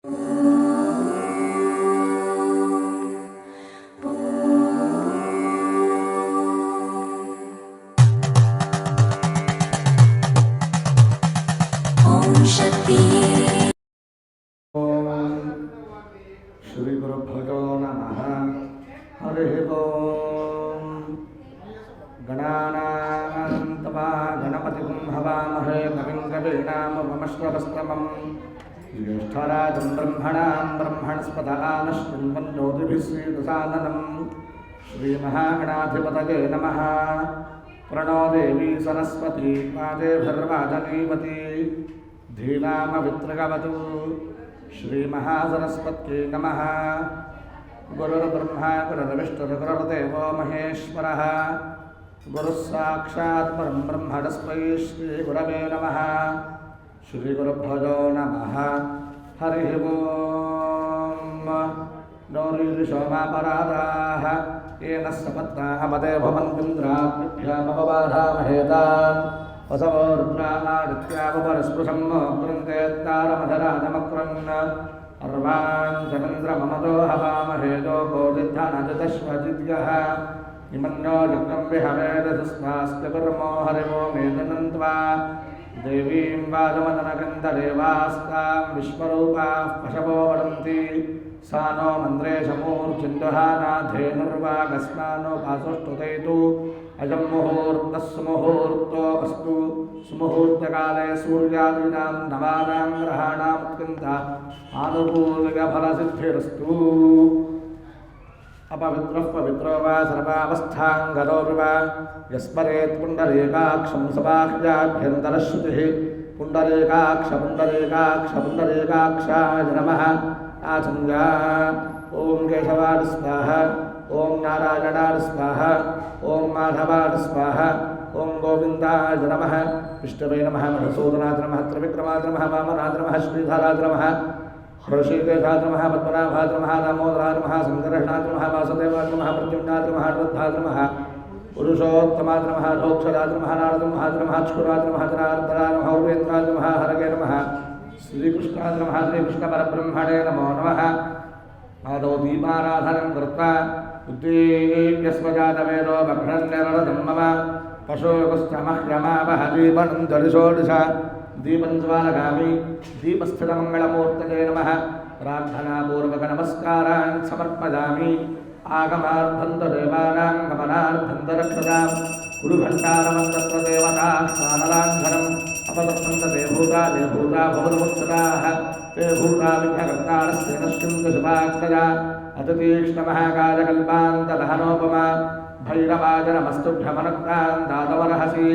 श्री गुरुभ्यो नमः। हरिः ओम्। गणानान्तवा गणपतिं हवामहे कविं कवीनामुपमश्रवस्तमं ज्येष्ठराजं ब्रह्मणां ब्रह्मणस्पतः नश्चिन्वन्नोतिभिः श्रीदसादनं श्रीमहागणाधिपतये नमः। प्रणो देवी सरस्वती पादेभिर्वादनीवती धीनामवित्रगवतु श्रीमहासरस्वत्यै नमः। गुरुर्ब्रह्मा गुरुर्विष्णुर्गुरुर्देवो महेश्वरः गुरुः साक्षात् परं ब्रह्म तस्मै श्रीगुरवे नमः। श्रीगुरुभ्यो नमः। हरिः ओम्। नौरीर्षोमापराधाः येन सपत्नाः मदे भवन्तीन्द्राभ्यामपबाधामहेतान् वसवो रुद्रादित्यावपरस्पृशं कृन्तेत्तारमधराजमक्रन् अर्वाञ्चन्द्रममदो हवामहे गोदिद्धानजतश्वजिद्यः निमन्यो यज्ञं विहवेदस्मास्त्यकर्मो हरिवो मेदनन्त्वा देवीं वादमदनकन्ददेवास्तां विश्वरूपाः पशवो वदन्ति सा नो मन्द्रेशमूर्चिन्दुहानाधेनुर्वागस्मानोपासुष्टुतैतु अयं मुहूर्तः सुमुहूर्तो अस्तु। सुमुहूर्तकाले सूर्यादीनां नवानां ग्रहाणाम् अत्यन्त आनुकूलिकफलसिद्धिरस्तु। अपवित्रः पवित्रो वा सर्वावस्थाङ्गतो वा यस्मरेत् पुण्डरीकाक्षं सबाह्याभ्यन्तरश्रुतिः पुण्डरीकाक्ष पुण्डरीकाक्ष पुण्डरीकाक्षाय नमः। आचन्द्या ॐ केशवाय स्वाहा ॐ नारायणाय स्वाहा ॐ माधवाय स्वाहा ॐ गोविन्दाय नमः। विष्णवे नमः मधुसूदनाय नमः त्रिविक्रमाय नमः वामनाय नमः श्रीधराय नमः ऋषिकेशाय नमः पद्मनाभाय नमः दामोदराय नमः सङ्कर्षणाय नमः वासुदेवाय नमः प्रद्युम्नाय नमः रुद्राय नमः पुरुषोत्तमाय नमः रोक्षराय नमः नारदमहाय नमः क्षुराय नमः जनार्दनाय नमः उपेन्द्राय नमः हरगे नमः श्रीकृष्णाय नमः श्रीकृष्णपरब्रह्मणे नमो नमः। आदौ दीपाराधनं कृत्वा उद्दीप्यस्मजातवेदो बभ्रन्यरदं मम पशोकुस्थमह्यमावह दीपनं दलिषोडिश दीपं ज्वालयामि। दीपस्थितमङ्गलमूर्तये नमः। प्रार्थनापूर्वकनमस्कारान् समर्पयामि। आगमार्थं देवानां गमनार्थं रक्षतां गुरुभण्डारमन्तत्वदेवताः स्थानलाङ्घनम् अपदर्थं ते भूता भवतमुत्सदाः ते भूता विघ्नकर्तारस्य नश्चिन्तु शुभाक्षया अतितीक्ष्णमहाकालकल्पान्तदहनोपमा भैरवाजनमस्तुभ्यमनक्रान्तादवरहसि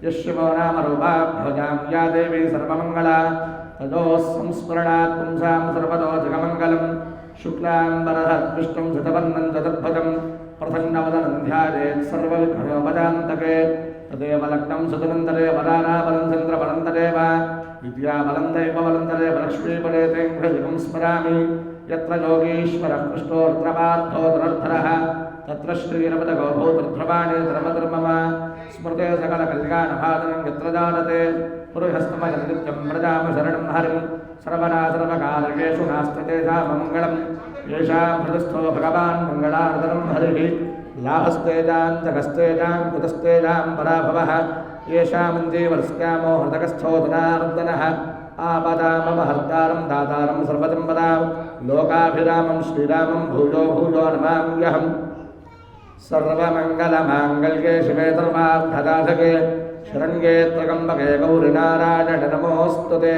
यशिवो नाम रूपाभ्यजां या देवी सर्वमङ्गला तदोः संस्मरणात् पुंसां सर्वतो जगमङ्गलं। शुक्लाम्बरधरं विष्णुं शतवर्णं चतुर्भुजं प्रसन्नवदनं ध्यायेत् सर्वविघ्नोपशान्तके तदेव लग्नं सुतनन्तरेव राराबलं चन्द्रबलन्तरेव विद्याबलं दैवबलन्तरेव लक्ष्मीपदेते हृदिकं स्मरामि। यत्र योगीश्वरः कृष्णोर्द्रपार्थो धनुर्धरः तत्र श्रीरमदगो भूतर्ध्रुवाणे धर्मधर्मम स्मृते सकलकल्याणभाजनं यत्र जानते पुरुषस्तमयं नित्यं व्रजाम शरणं हरिं सर्वदा सर्वकार्येषु नास्ति तेषाममङ्गलं। येषां हृदस्थो भगवान् मङ्गलार्दनं हरिः लाभस्तेजां जगस्तेजां कुतस्तेजां पराभवः येषामञ्जीवर्ष्यामो हृदकस्थो धनार्दनः आपदामपहर्तारं दातारं सर्वसम्पदां लोकाभिरामं श्रीरामं भूयो भूयो नमाम्यहम्। सर्वमङ्गलमाङ्गल्ये शिवे सर्वार्थदायके शरण्ये त्र्यम्बके गौरि नारायण नमोऽस्तुते।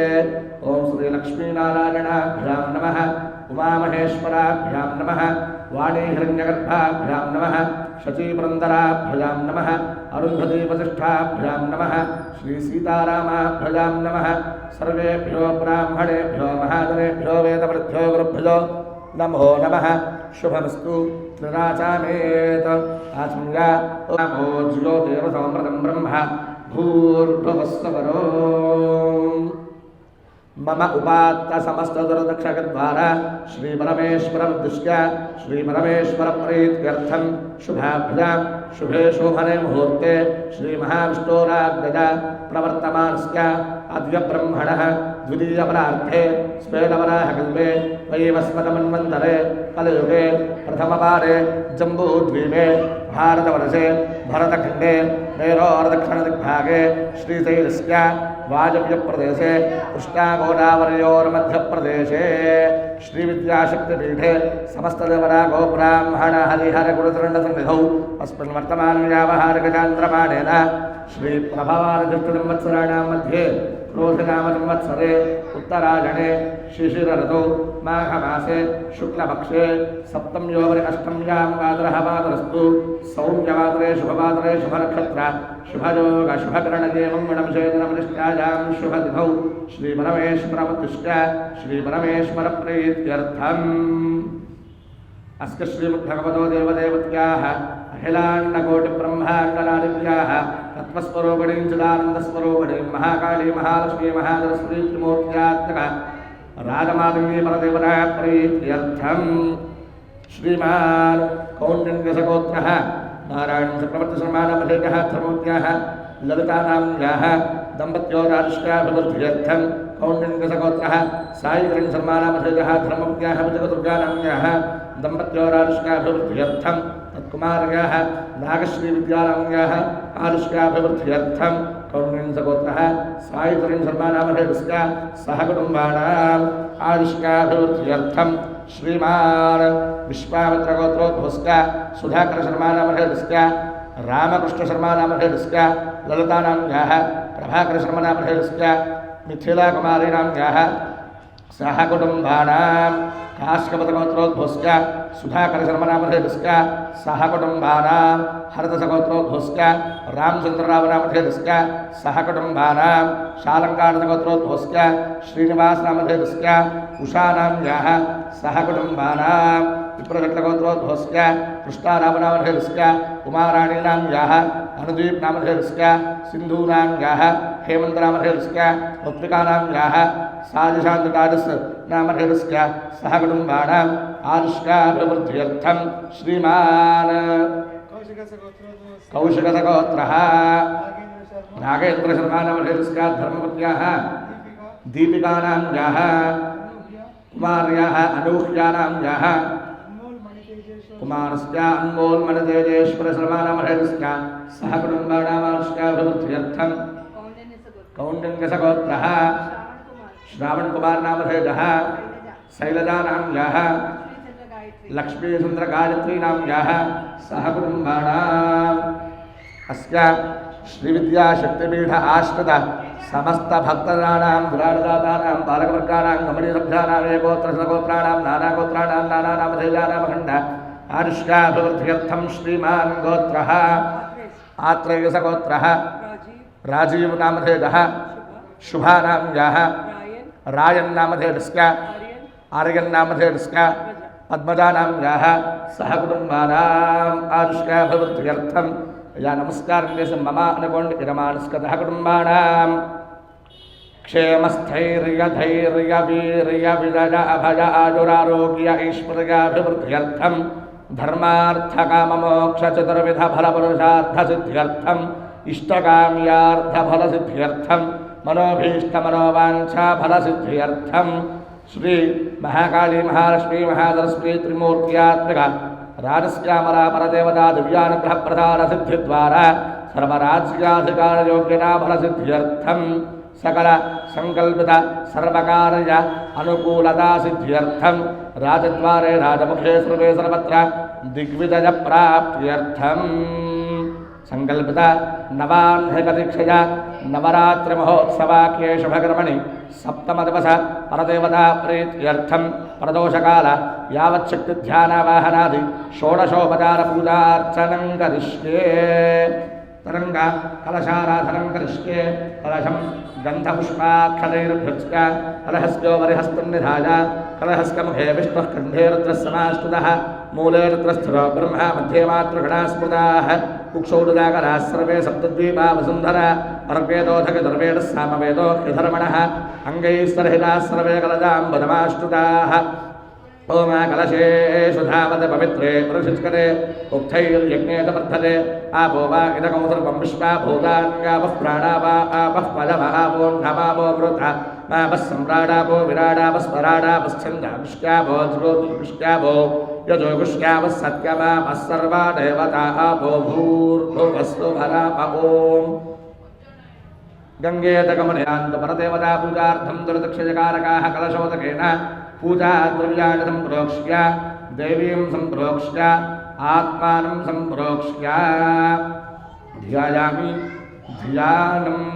ॐ श्रीलक्ष्मीनारायणाभ्यां नमः उमामहेश्वराभ्यां नमः वाणी हिरण्यगर्भाभ्यां नमः शचीपुरन्दराभ्यां नमः अरुन्धतीवसिष्ठाभ्यां नमः श्रीसीतारामाभ्यां नमः। सर्वेभ्यो ब्राह्मणेभ्यो महाजनेभ्यो वेदवृद्धो गुरुभ्यो नमो नमः। शुभमस्तु। निराचामेत आचम्या नमो ज्योतिरसोमृतं ब्रह्म भूर्भुवस्सवरो मम उपात्त समस्तदुर्दक्षकद्वारा श्रीपरमेश्वरमुद्दिश्य श्रीपरमेश्वरप्रीत्यर्थं शुभाभ्यां शुभे शोभने मुहूर्ते श्रीमहाविष्णोराज्ञया प्रवर्तमानस्य आद्य ब्रह्मणः द्वितीयपरार्थे स्वेदवराहकल्पे वैवस्वतमन्वन्तरे कलयुगे प्रथमवारे जम्बूद्वीपे भारतवर्षे भरतखण्डे मेरोर्दक्षिणदिग्भागे श्रीशैलस्य वायव्यप्रदेशे कृष्णागोदावरयोर्मध्यप्रदेशे श्रीविद्याशक्तिपीठे समस्तदेवरागोब्राह्मण हरिहरगुरुचरणसन्निधौ अस्मिन् वर्तमानव्यावहारिकचान्द्रमाणेन श्रीप्रभवादित्यसंवत्सराणां मध्ये क्रोधिनामसंवत्सरे उत्तरायणे शिशिरऋतौ माघमासे शुक्लपक्षे सप्तम्योपरि अष्टम्यां वादरः वादरस्तु सौम्यवादरे शुभवादरे शुभनक्षत्र शुभयोग शुभकरणये मङ्गलविषयदिनप्रतिष्ठायां शुभतिथौ श्रीपरमेश्वरमुद्दिश्य श्रीपरमेश्वरप्रीत्यर्थम् अस्य श्रीमद्भगवतो देवदेवत्याः अखिलाण्डकोटिब्रह्माण्डनादित्याः तत्त्वस्वरूपिणीं चिदानन्दस्वरूपिणीं महाकाली महालक्ष्मी महासरस्वती त्रिमूर्त्यात्मका राजमातङ्गी परदेवता प्रीत्यर्थम् श्रीमान् कौण्डिन्यसगोत्रः नारायणं चक्रवर्तिसम्मानमधेयः धर्मोद्याः ललितानाम्याः दम्पत्यो राजश्याभिवृद्ध्यर्थं कौण्डिन्यसगोत्रः सायिकरिं सन्मानमधेयः धर्मोद्याः विजयदुर्गानाम्याः दम्पत्यो राजश्याभिवृद्ध्यर्थं तत्कुमार्याः नागश्रीविद्यानाम्याः आरुष्याभिवृद्ध्यर्थं कौण्डिन्यसगोत्रः सायिकरिं सन्मानमधेयस्य सह कुटुम्बानाम् आरुष्याभिवृद्ध्यर्थं श्रीमान् विश्वामित्रगोत्रोद्भवस्य सुधाकरशर्मानामधेयस्य रामकृष्णशर्मानामधेयस्य ललितानाम्याः प्रभाकरशर्मानामधेयस्य मिथिलाकुमारीनाम्याः सह कुटुम्बानां काश्यपतगोत्रोद्भवस्य सुधाकरशर्मानामधेयस्य सह कुटुम्बानां हरदसगोत्रोद्भवस्य रामचन्द्ररावनामधेयस्य सह कुटुम्बानां शालङ्कानसगोत्रोद्भवस्य श्रीनिवासनामधेयस्य उषानाम्याः सह कुटुम्बानां विप्रशक्तगोत्रोद्भवस्य कृष्णारामनामधेयस्य उमाराणीनाम्याः अनुदीपनामधेयस्य सिन्धूनाम्याः हेमन्तनामधेयस्य ऋत्विकानाम्याः साजिशान्तकाजस्नामधेयस्य सह कुटुम्बानाम् आरुष्याभिवृद्ध्यर्थं श्रीमान् कौशिकसगोत्रः नागेन्द्रशर्मानामधेयस्य धर्मपत्न्याः दीपिकानाम्याः कुमार्याः अनूह्यानाम्याः कुमारस्य अन्मोल्मणतेजेश्वरशर्मानामधेयस्य सह कुटुम्बानामारुष्याभिवृद्ध्यर्थं कौण्डिन्यसगोत्रः श्रावणकुमारनामधेयः शैलजानाम्याः लक्ष्मीचन्द्रगायत्रीनाम्याः सह कुटुम्बानाम् अस्य श्रीविद्याशक्तिपीठ आश्रित समस्तभक्तजनानां विराजदातानां बालकवर्गाणां गमनीसभ्यानाम् एकोत्तरशतगोत्राणां नानागोत्राणां नानानामधेयानामखण्ड आरुष्याभिवृद्ध्यर्थं श्रीमान् गोत्रः आत्रेयसगोत्रः राजीवनामधेयः शुभानाम्याः रायन्नामधेयस्य आर्यन्नामधेयस्य पद्मजानाम्याः सह कुटुम्बानाम् आरुष्याभिवृद्ध्यर्थं या नमस्कारं मम अनुकोण्डिरमानस्कतः कुटुम्बानां क्षेमस्थैर्यधैर्यवीर्यविजय अभय आयुरारोग्य ऐश्वर्याभिवृद्ध्यर्थं धर्मार्थकाममोक्षचतुर्विधफलपुरुषार्थसिद्ध्यर्थम् इष्टकाम्यार्थफलसिद्ध्यर्थं मनोभीष्टमनोवाञ्छाफलसिद्ध्यर्थं श्री महाकाली महालक्ष्मी महासरस्वती त्रिमूर्त्यात्मका राजस्यामला परदेवता दिव्यानुग्रहप्रसादसिद्धिद्वारा सर्वराज्याधिकारयोग्यताफलसिद्ध्यर्थं सकल संकल्पित सर्वकार्य अनुकूलतासिद्ध्यर्थं राजद्वारे राजमुखे सर्वे सर्वत्र दिग्विजयप्राप्त्यर्थं संकल्पित नवाह्निकदीक्षया नवरात्रिमहोत्सवाख्ये शुभकर्मणि सप्तमदिवस परदेवता प्रीत्यर्थं प्रदोषकाल यावच्छक्तिध्यानावाहनादि षोडशोपचारपूजार्चनं करिष्ये तरंग कलशाराधनं करिष्ये कलशं गन्धपुष्पाक्षतैर्भृत्य कलहस्योपरिहस्तं कलहस्कमुखे विष्णुः कण्ठे रुद्रः समाश्रितः मूले रुद्रस्थितो ब्रह्मा मध्ये मातृगणाः स्मृताः कुक्षौरुदाकराः सर्वे सप्तद्वीपा वसुन्धरा अर्वेदोधकदुर्वेदः सामवेदो ह्यधर्मणः अङ्गैः सरहिताः सर्वे कलजाम्बुधमाश्रिताः ओम कलशेषु धावत पवित्रे पुरुषिष्करे उक्थैर्यज्ञे च वर्धते आपो वा इदकं सर्वं विश्वा भूतान्यापः प्राणा वा आपः पदमहापो नमापो वृथा मापः सम्राडापो विराडापस्पराडापश्छन्दापुष्क्यापो ज्योतिपुष्क्यापो यजोगुष्क्यापः सत्यमापः सर्वा देवता आपो भूर्भुवस्सु भराप ओम् गंगेतकमनयान्त परदेवता पूजार्थं दुर्दक्षजकारकाः कलशोदकेन पूजा द्रव्याणि सम्प्रोक्ष्य देवीं सम्प्रोक्ष्य आत्मानं सम्प्रोक्ष्य ध्यायामि ध्यानम्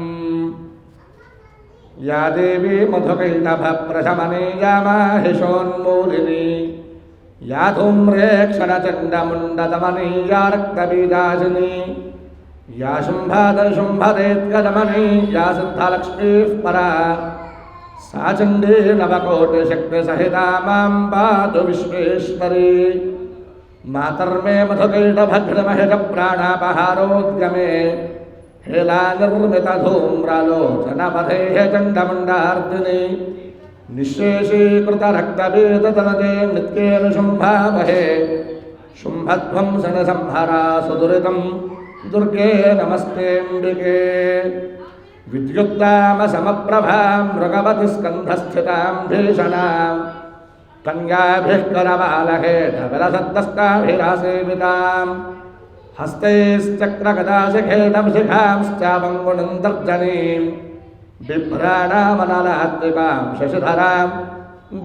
या देवी मधुकैटभप्रशमने या माहिषोन्मूलिनी या धूम्रेक्षणचण्डमुण्डदमनी या रक्तबीजासिनी या शुम्भादशुम्भदेत्यदमनी या सिद्धलक्ष्मीः परा सा चण्डी नवकोटिशक्तिसहिता मां पातु विश्वेश्वरी मातर्मे मधुकैटभग्नमहिषप्राणापहारोद्यमे हेलानिर्मितधूम्रालोचनपथेः चण्डमुण्डार्दिनी निःशेषीकृतरक्तबीजतनदे नित्येन शुम्भावहे शुम्भध्वंसनसंहरा सुदुरितं दुर्गे नमस्तेऽम्बिके विद्युत्तामसमप्रभां मृगवतिस्कन्धस्थितां भीषणां कन्याभिः करबालहेटविलसत्तस्ताभिरासेवितां हस्तैश्चक्रगदाशिखेटशिखांश्चावङ्गुणं तर्जनीं बिभ्राणामनलात्मिकां शशिधरां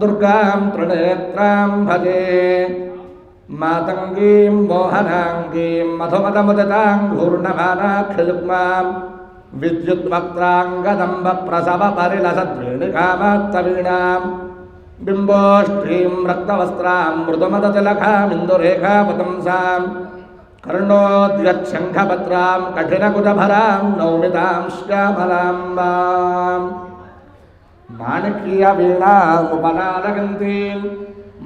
दुर्गां त्रिनेत्रां भजे मातङ्गीं मोहनाङ्गीं मधुमदमुदितां घूर्णमानाक्षयुग्मां विद्युद्वक्त्राङ्गदम्बप्रसवपरिलसद्वेणिकामात्तवीणां बिम्बोष्ठीं रक्तवस्त्रां मृदुमदतिलखामिन्दुरेखापतंसां कर्णोद्यच्छङ्खपत्रां कठिनकुटभरां नौमितां श्यामलाम्बां माणिक्यवीणामुपनादगन्तीं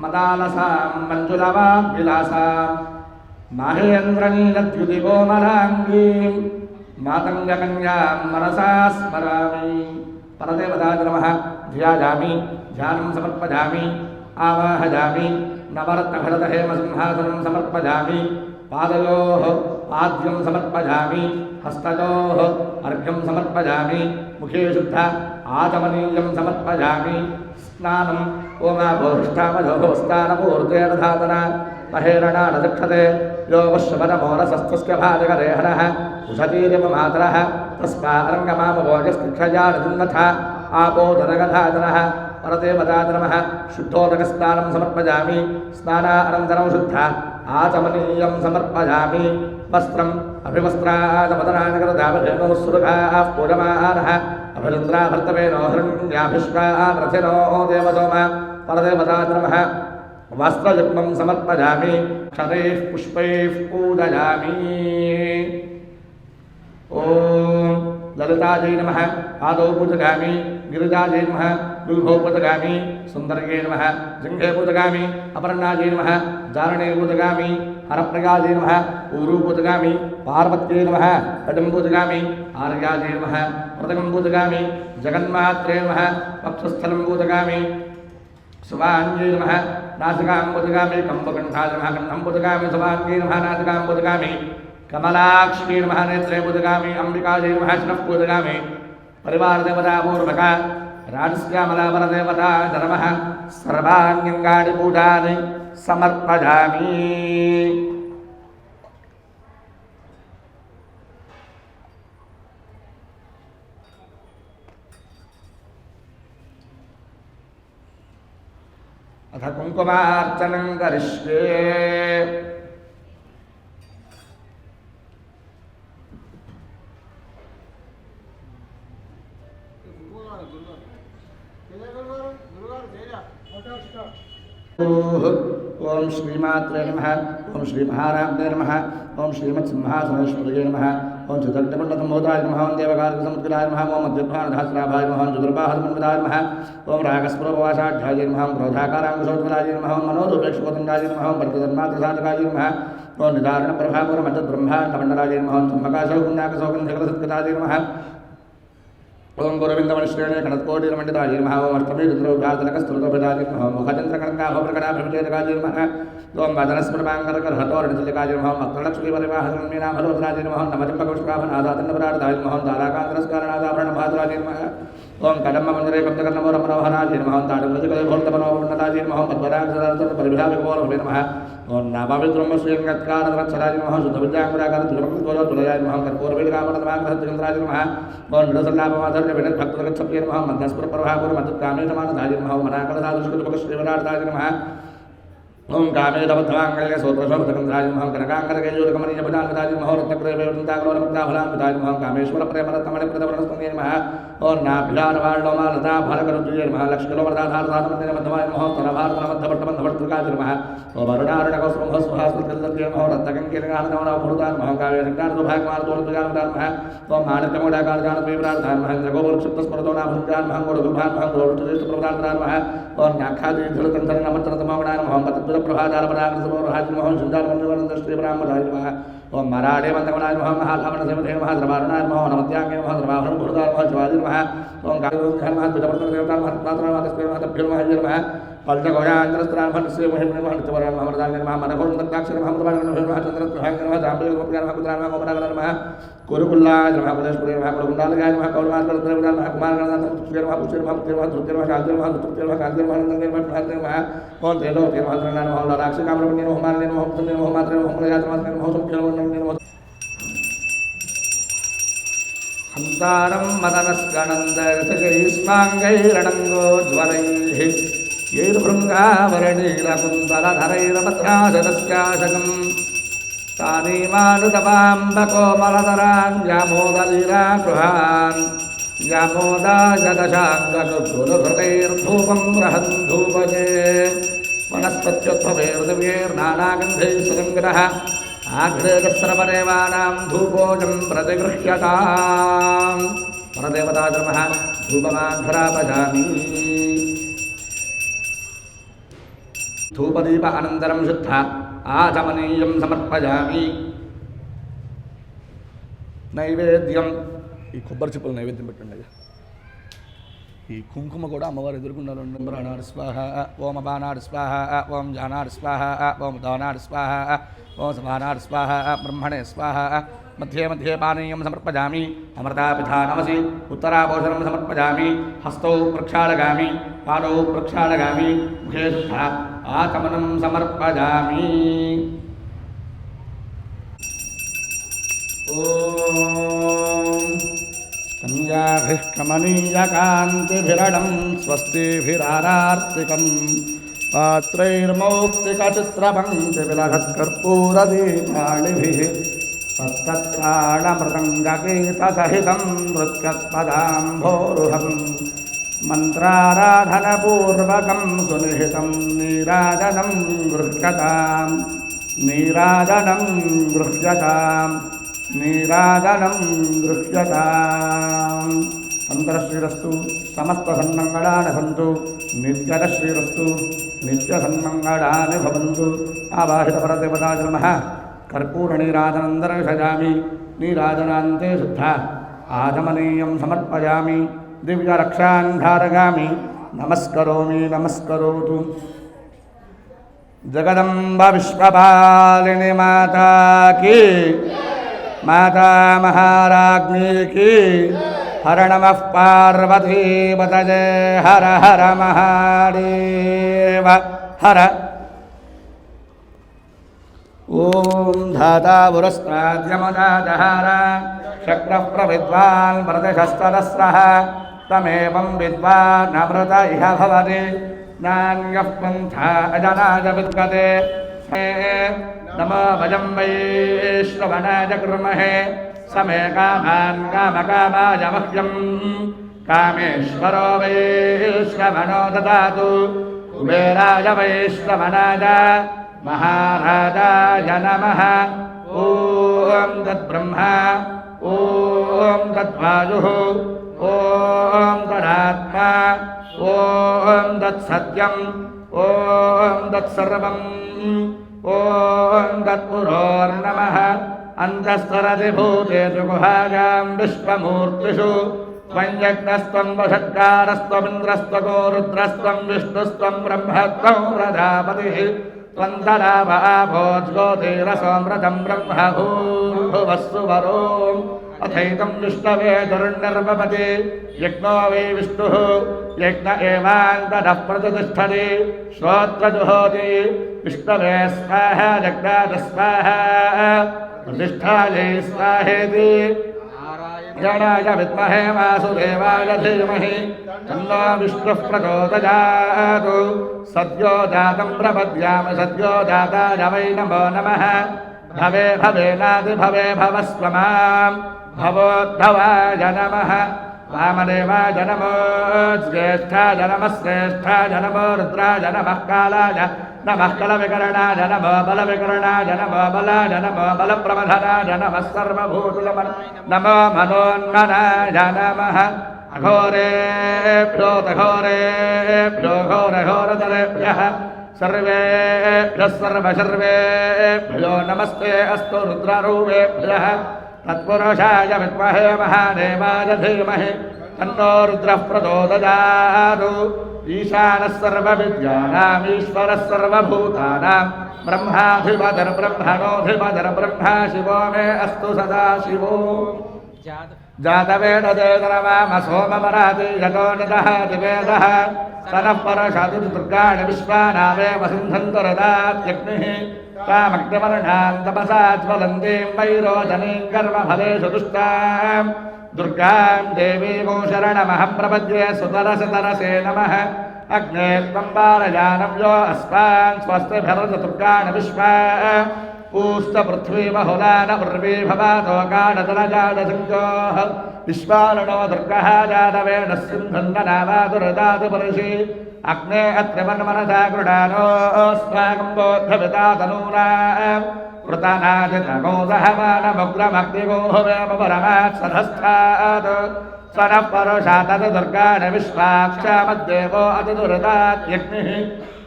मदालसां मञ्जुलवाग्विलासां माहेन्द्रनीलद्युतिकोमलाङ्गीं मातङ्गकन्यां मनसा स्मरामि परदेवताय नमः ध्यायामि ध्यानं समर्पयामि आवाहयामि नवरत्नभरतहेमसिंहासनं समर्पयामि पादयोः पाद्यं समर्पयामि हस्तयोः अर्घ्यं समर्पयामि मुखे शुद्ध आचमनीयं समर्पयामि स्नानं ओमाभोष्ठामयोस्तानपूर्तेर्धातना महेरणानदक्षते यो वश्वपदमोरसस्तस्य भाजकरे हरः उषतीरिवमातरः तस्मारङ्गमामभोजस्तिक्षयानदिन्नथ आपोदनगधातनः परदेवताय नमः शुद्धोदकस्नानं समर्पयामि स्नानानन्तरं शुद्ध आचमनीयं समर्पयामि वस्त्रम् अभिवस्त्रादमदनानगरदावधेनोः पूजमानः अभिरुद्राभर्तवेनो हिरण्याभिष्टारथिनो देवसोम परदेवताय नमः वस्त्रयुग्मं समर्पयामि क्षतैः पुष्पैः पूजयामि ॐ ललितायै नमः पादौ पूजयामि गिरिजायै नमः गुल्भौ पूजयामि सुन्दर्यै नमः सिंहे पूजयामि अपर्णायै नमः जारणे पूजयामि हरप्रियायै नमः ऊरू पूजयामि पार्वत्यै नमः पटं पूजयामि आर्यायै नमः मृदगं पूजयामि जगन्मात्रे नमः वक्षस्थलं पूजयामि सुवाङ्ग्यै नमः नासिकां पूजयामि कम्बकण्ठाय नमः कण्ठं पूजयामि सुवाङ्ग्यै नमः नासिकां पूजयामि कमलाक्ष्मी नमः नेत्रे पूजयामि अम्बिकायै नमः शिरः पूजयामि परिवारदेवता पूर्वक राजश्यामलापरदेवता नमः सर्वाण्यङ्गानि पूजानि समर्पयामि अथ कुङ्कुमार्चनं करिष्ये ओम श्रीमात्रे नमः ओम श्री महाराज्ञे नमः ओम श्रीमत्सिंहासनेश्वरये नमः ओम चतुर्थमण्डलसम्भूताय नमः ओम देवकार्यसमुद्गलाय नमः ओम मध्यभारधास्राभाय नमः ओम चतुर्बाहुमन्विताय नमः ओम रागस्पुरपवासाढ्याय नमः ओम क्रोधाकाराङ्कुशोत्कलाय नमः ओम मनोरूपेक्षुकोतङ्गाय नमः ओम वर्तधर्मात्रसाधकाय नमः ओम निदारणप्रभापुरमध्यब्रह्माण्डमण्डलाय नमः ओम चम्मकाशौकुन्याकशौकन्धकलसत्कताय नमः ओं गोरविंदमश्रेणे गणत्कोटिरमण्डिताय नमः ओं अष्टमी रुद्रोभ्याजनकस्तुतोभिधाय नमः मुखचन्द्रकणकाभवप्रकटाभविषेदकाय नमः ओं वदनस्मृताङ्गरकर्हतोरणितलिकाय नमः मक्तलक्ष्मीपरिवाहनमीनाभलोदराय नमः नमजम्बकुष्पाभनादातन्नपरार्धाय नमः ताराकान्तरस्कारणादाभरणभाद्राय नमः ओं कदम्बमन्दिरे कप्तकर्णमोरमनोहराय नमः ताडुमृतिकलभोर्तमनोन्नताय नमः पद्मराक्षसरार्तपरिभाविकोरभवे नमः ओं नाभाविद्रह्मश्रीयङ्गत्कारणरक्षराय नमः शुद्धविद्याङ्गुराकारतुलमृतोलतुलयाय नमः कर्पूरवेदिकामरतमाग्रहत्रिगन्धराय नमः ओं नृसल्लाभमाधर्य विनद्भक्तजगत्सप्ये नमः मध्यस्फुरप्रभापुरमधुकामे नमानधाय नमः मनाकलसादुष्कृतपकश्रीवरार्धाय नमः ओं कामेदबद्धवाङ्गल्यसूत्रशोभतगन्धराय नमः कनकाङ्गरकेयूरकमनीयपदान्विताय नमः रत्नक्रयवेणुन्ताकलोलमुक्ताफलान्विताय नमः कामेश्वरप्रेमरत्नमणिप्रदवर्णस्तुते नमः ओं नाभिलारवाळ्ळोमालताफलकरुद्विजय नमः लक्ष्मीलोमरदाधारधारमन्दिरमध्यमाय नमः तरभारतमद्धभट्टबन्धभट्टुकाय नमः ओं वरुणारुणकौसुमहस्वहास्वतिर्दत्य नमः रत्नकङ्किलगानमौनाभूताय नमः काव्यरङ्गार्दुभागमार्दोलुजाय नमः ओं माणिक्यमोडाकारजानद्वीपरार्धाय नमः इन्द्रगोपुरक्षुप्तस्मरतो नाभुत्याय नमः गोडगुभाय नमः गोडुज्येष्ठप्रभुताय नमः ओं नाखादिधुलकन्धरनमत्रतमोगणाय नमः पतद्भुतप्रभादारपरागसमोरहाय नमः शुद्धात्मनिर्वनन्दश्रीब्राह्मणाय नमः ओं मराठे वन्दगणाय नमः महालावणसेवते नमः द्रवारुणाय नमः नमत्याङ्गे नमः द्रवाभरणभूताय नमः शिवाजी नमः ओं गायोद्धाय नमः द्विजवर्तनदेवताय नमः रत्नात्रयमातस्तेभ्यो नमः नमः पल्टगोयान्तरस्त्रान्भस्य महिमनमः नित्यवराय नमः वरदाय नमः मनघोरन्दक्ताक्षर नमः नमः चन्द्रत्वहाय नमः जाम्बुजगोपगाय नमः कुत्राय नमः कोमरागाय नमः कुरुकुल्लाय नमः कुलेशपुरे नमः कुलकुण्डालयाय नमः कौरवार्कलत्रयवदाय नमः कुमारगणनाथं तुष्टिर नमः पुष्टिर नमः पुत्रिर नमः धृतिर नमः शान्तिर नमः धृतिर नमः कान्तिर नमः नन्दनगर नमः प्रहातिर नमः ओं त्रैलोक्य नमः त्रिनारायण नमः लाक्षकामरमण्य नमः मालिनी नमः पुण्य नमः मात्रे नमः प्रजात्र नमः समुख्य नमः नमः हन्तारं मदनस्कनन्दरसजैस्माङ्गैरणङ्गोज्वलैः यैर्भृङ्गावरणीलकुन्तलधरैरपथ्याशतस्याशकम् तानीमानुतपाम्बकोमलतरान् व्यामोदलीलागृहान् व्यामोदाशदशाङ्गगुरुहृतैर्धूपं रहन् धूपजे वनस्पत्युद्भवैर्दिव्यैर्नानागन्धैः सुगन्धिरः आघ्रेकस्रवदेवानां धूपोजं प्रतिगृह्यताम् परदेवताधर्मः धूपमाघ्रापजामि धूपदीप अनन्तरं शुद्ध आचमनीयं समर्पयामि నైవేద్యం ఈ కొబ్బరి చిప్పలు నైవేద్యం పెట్టండి ఈ కుంకుమ కూడా అమ్మవారు ఎదుర్కొన్నారు బ్రాణాడు స్వాహ ఓం అపానాడు స్వాహ ఓం జానాడు స్వాహ ఓం దానాడు స్వాహ ఓం సమానాడు స్వాహ బ్రహ్మణే స్వాహ मध्ये मध्ये पानीयं समर्पयामि अमृतापिधानमसि उत्तरापोषणं समर्पयामि हस्तौ प्रक्षालयामि पादौ प्रक्षालयामि मुखे शुद्धा आचमनं समर्पयामि ॐ कन्याभिष्कमनीयकान्तिभिरणं स्वस्तिभिरारार्तिकं पात्रैर्मौक्तिकचित्रपङ्क्तिविलहत्कर्पूरदीपाणिभिः तत्तत्प्राणमृदङ्गगीतसहितं नृत्यत्पदाम्भोरुहं मन्त्राराधनपूर्वकं सुनिहितं नीराजनं गृह्यतां नीराजनं गृह्यतां नीराजनं गृह्यतां सन्तरश्रीरस्तु समस्तसन्मङ्गलानि सन्तु नित्यदश्रीरस्तु नित्यसन्मङ्गलानि भवन्तु आवाहितपरदेवताय नमः कर्पूरनीराजनन्दर्शयामि नीराजनान्ते शुद्धा आचमनीयं समर्पयामि दिव्यरक्षान् धारयामि नमस्करोमि नमस्करोतु जगदम्ब विश्वपालिनी माता की माता महाराज्ञी की हर नमः पार्वतीपतये हर हर महादेव हर ओम धाता पुरस्ताद्यमदाजहार शक्रः प्रविद्वान् मृतशस्तरस्रः तमेवं विद्वान् अमृत इह भवति नान्यः पन्था अजनाय विद्यते नमो भजं वैश्रवणाय कुर्महे समे कामान् कामकामाय मह्यं कामेश्वरो वैश्रवणो ददातु कुबेराय वैश्रवणाय महाराजाय नमः ॐ तद्ब्रह्मा ॐ तद्वायुः ॐ तदात्मा ॐ तत्सत्यम् ॐ तत्सर्वम् ॐ तत्पुरोर्नमः अन्तःसरति भूतेषु गुहायां विश्वमूर्तिषु त्वं यज्ञस्त्वं वषट्कारस्त्वमिन्द्रस्त्वगो रुद्रस्त्वं विष्णुस्त्वं ब्रह्मत्वं प्रजापतिः त्वं तदाभोज्योतिरसोमृतं ब्रह्मभूर्भुवस्सु वरो अथैतं विष्णवे दुर्निर्वपति यज्ञो वै विष्णुः यज्ञ एवान्तरः प्रतिष्ठति श्रोत्रजुहोति विष्णवे स्वाहा यज्ञाय स्वाहा प्रतिष्ठायै स्वाहेति गणाय विद्महे वासुदेवाय धीमहि तन्नो विष्णुः प्रचोदयात् सद्यो जातं प्रपद्यामि सद्यो जाताय वै नमो नमः भवे भवेनादिभवे भवस्व मां भवोद्भवाय नमः वामदेवाय नमो ज्येष्ठाय नमः श्रेष्ठाय नमो रुद्राय नमः कालाय नमः कलविकरणाय नमो बलविकरणाय नमो बलाय नमो बलप्रमथनाय नमः नमो मनोन्मनाय नमः अघोरेभ्यो तघोरेभ्यो घोरघोरतरेभ्यः सर्वेभ्यः सर्वशर्वेभ्यो नमस्ते अस्तु रुद्ररूपेभ्यः तत्पुरुषाय विद्महे महादेवाय धीमहि तन्नो रुद्रः प्रचोदयात् ईशानः सर्वविद्यानाम् ईश्वरः सर्वभूतानां ब्रह्माधिपतिर्ब्रह्मणोऽधिपतिर्ब्रह्मा शिवो मे अस्तु सदा शिवो जातवेददेतरवाम सोममराति यतो निदः दिवेदः सनः परषादि दुर्गाणि विश्वानावेव सिन्धन्तु रदात्यग्निः तामग्निवर्णां तपसा ज्वलन्तीं वैरोचनीं कर्मफलेषु दुष्टां दुर्गां देवीं शरणमहं प्रपद्ये सुतरसतरसे नमः अग्ने त्वं पारयानं यो अस्मान् स्वस्तिभिर्दुर्गाणि विश्वा पूष्टपृथ्वी बहुलान उर्वी भवातो काडतलजाडसङ्गोः विश्वारणो दुर्गः जातवेन सिन्धन्ननावादुरदातु पुरुषि अग्ने अत्रिवन्मनसा गृणानोऽस्माकं बोद्धविता तनूनां कृतानाजितगोदहमानमुग्रमग्निगोहवेमपरमात् सधस्थात् स नः परुषातत् दुर्गाणि विश्वाक्षामद्देवो अतिदुरदात्यग्निः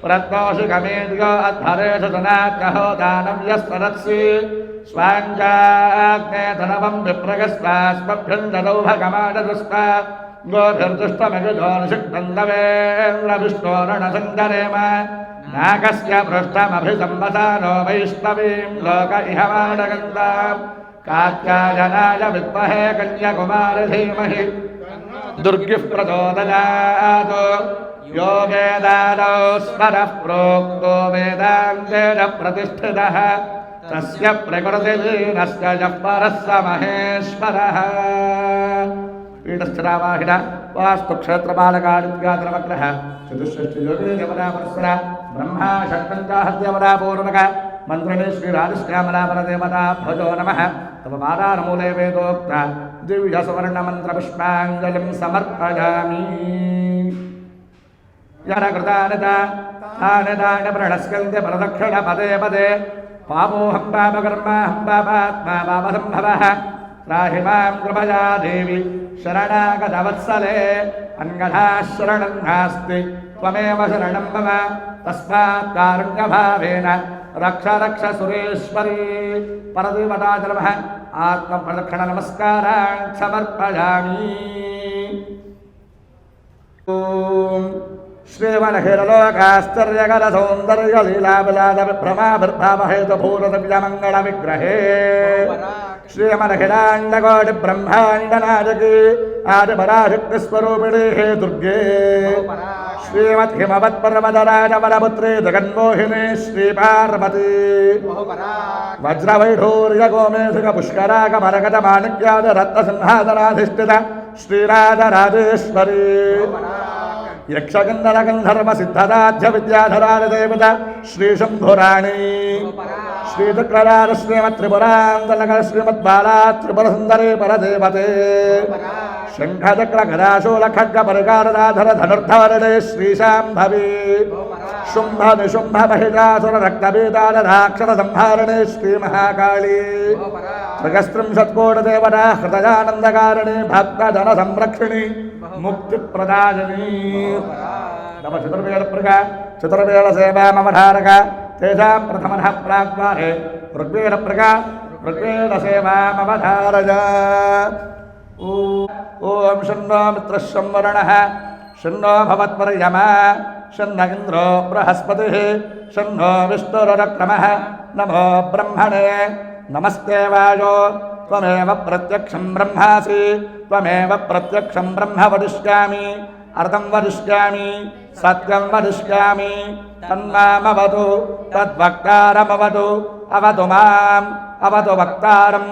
प्रत्नोषिकमेद्यो अध्वरेषु तनात्यहो दानं यस्वरत्सि स्वाङ्गाग्ने धनवं विप्रगस्वास्मभ्यं ददौभगमाडदुस्वा गोभिर्दुष्टमगिधोनिषिक्तन्दवेन्द्रविष्णोरणसङ्करेम नाकस्य पृष्ठमभिसंवसानो वैष्णवीं लोक इह माडगन्ताम् कात्यायनाय विद्महे कन्याकुमारि धीमहि दुर्गिः प्रचोदयात् यो वेदादौ स्मरः प्रोक्तो वेदान्तेन प्रतिष्ठितः तस्य प्रकृतिलीनस्य यः परः स महेश्वरः पीठस्थिरावाहिन वास्तु क्षेत्रपालकादित्याद्रवग्रह चतुष्षष्टिज्योतिर्देवतापरस्पर ब्रह्मा षट्पञ्चाहत्यवतापूर्वक मन्त्रिणे श्रीराजश्यामलापरदेवता भजो नमः तव पादारमूले वेदोक्त दिव्यसुवर्णमन्त्रपुष्पाञ्जलिं समर्पयामि यनकृतानि प्रणस्कन्त्य प्रदक्षिण पदे पदे पापोऽहं पापकर्माहं पापात्मा पापसम्भवः त्राहि मां कृपया देवि शरणागतवत्सले अन्यथा शरणं नास्ति त्वमेव शरणं मम तस्मात् कारुण्यभावेन रक्ष रक्ष सुरेश्वरी परदेवताचरमः आत्मप्रदक्षिणनमस्कारान् समर्पयामि। श्रीमनहिरलोकाश्चर्यकरसौन्दर्यलीलाविलासविभ्रमाविर्भावहेतुभूतदिव्यमङ्गलविग्रहे श्रीमनहिराण्डकोटिब्रह्माण्डनायके आदिपराशक्तिस्वरूपिणे हे दुर्गे श्रीमद्हिमवत्पर्वतराजवरपुत्रे जगन्मोहिनी श्रीपार्वती वज्रवैढूर्यगोमेधिकपुष्कराकमरकटमाणिक्यादिरत्नसिंहासनाधिष्ठित श्रीराजराजेश्वरी यक्षगन्धरगन्धर्वसिद्धराध्य श्रीशम्भुराणी श्रीचक्रराज श्रीमत्त्रिपुरान्तलक श्रीमद्बाला त्रिपुरसुन्दरी परदेवते शङ्खचक्रगदाशूलखड्गपरिकारदाधर धनुर्धवरणे श्रीशाम्भवी शुम्भनिशुम्भमहिषासुररक्तबीजालराक्षसंहारणे श्रीमहाकाली त्रिगस्त्रिंशत्कोटिदेवता हृदयानन्दकारिणी भक्तजनसंरक्षिणी मुक्तिप्रदायिनी नम चतुर्वेदसेवामवधारक तेषां प्रथमः प्राग्वारे ऋग्वेदसेवामवधारय ఓం షన్నో మిత్రః సంవరుణః షన్నో భవత్వర్యమా షన్న ఇంద్రో బృహస్పతిః షన్నో విష్ణురురక్రమః నమో బ్రహ్మణే నమస్తే వాయో త్వమేవ ప్రత్యక్షం బ్రహ్మాసి త్వమేవ ప్రత్యక్షం బ్రహ్మ వదిష్యామి అర్థం వదిష్యామి సత్యం వదిష్యామి తన్మామవతు తద్వక్తారమవతు అవతు మాం అవతు వక్తారం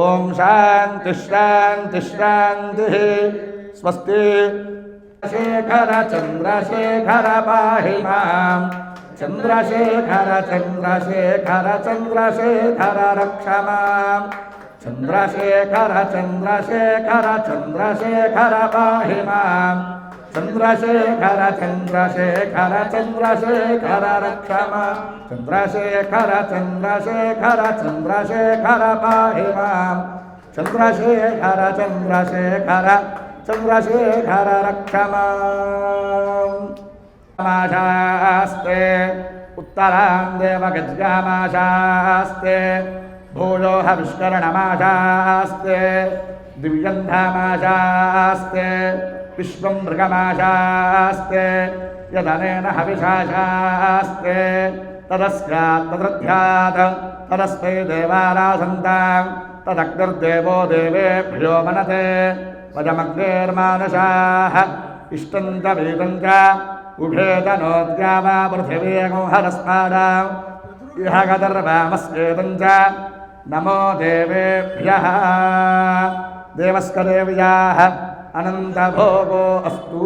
ఓం శాంతి శాంతి శాంతి స్వస్తి శేఖర చంద్రశేఖర పాహి మాం చంద్రశేఖర చంద్రశేఖర చంద్రశేఖర రక్ష మాం చంద్రశేఖర చంద్రశేఖర చంద్రశేఖర పాహి మాం చంద్రశేఖర చంద్రశేఖర చంద్రశేఖర రక్ష మాం చంద్రశేఖర చంద్రశేఖర చంద్రశేఖర పాహి మాం చంద్రశేఖర చంద్రశేఖర చంద్రశేఖర రక్ష మాం మాశాస్తే ఉత్తరాం దేవగజ్జామాశాస్తే భూయో హవిష్కరణమాశాస్తే దివ్యంధామాశాస్తే విశ్వం మృగమాశాస్తే యదనేన హవిషాశాస్తే తదస్యాత్ తదధ్యాత్ తదస్మై దేవారాసంతాం తదగ్నిర్దేవో దేవేభ్యో మనతే వజమగ్నేర్మానశాః ఇష్టం చ వేదం చ ఉభేతనోద్యా వా పృథివీగం హరస్మాదాం ఇహ గదర్వామస్యేదం చ నమో దేవేభ్యః దేవస్కదేవ్యాః అనంతభోగో అస్తు.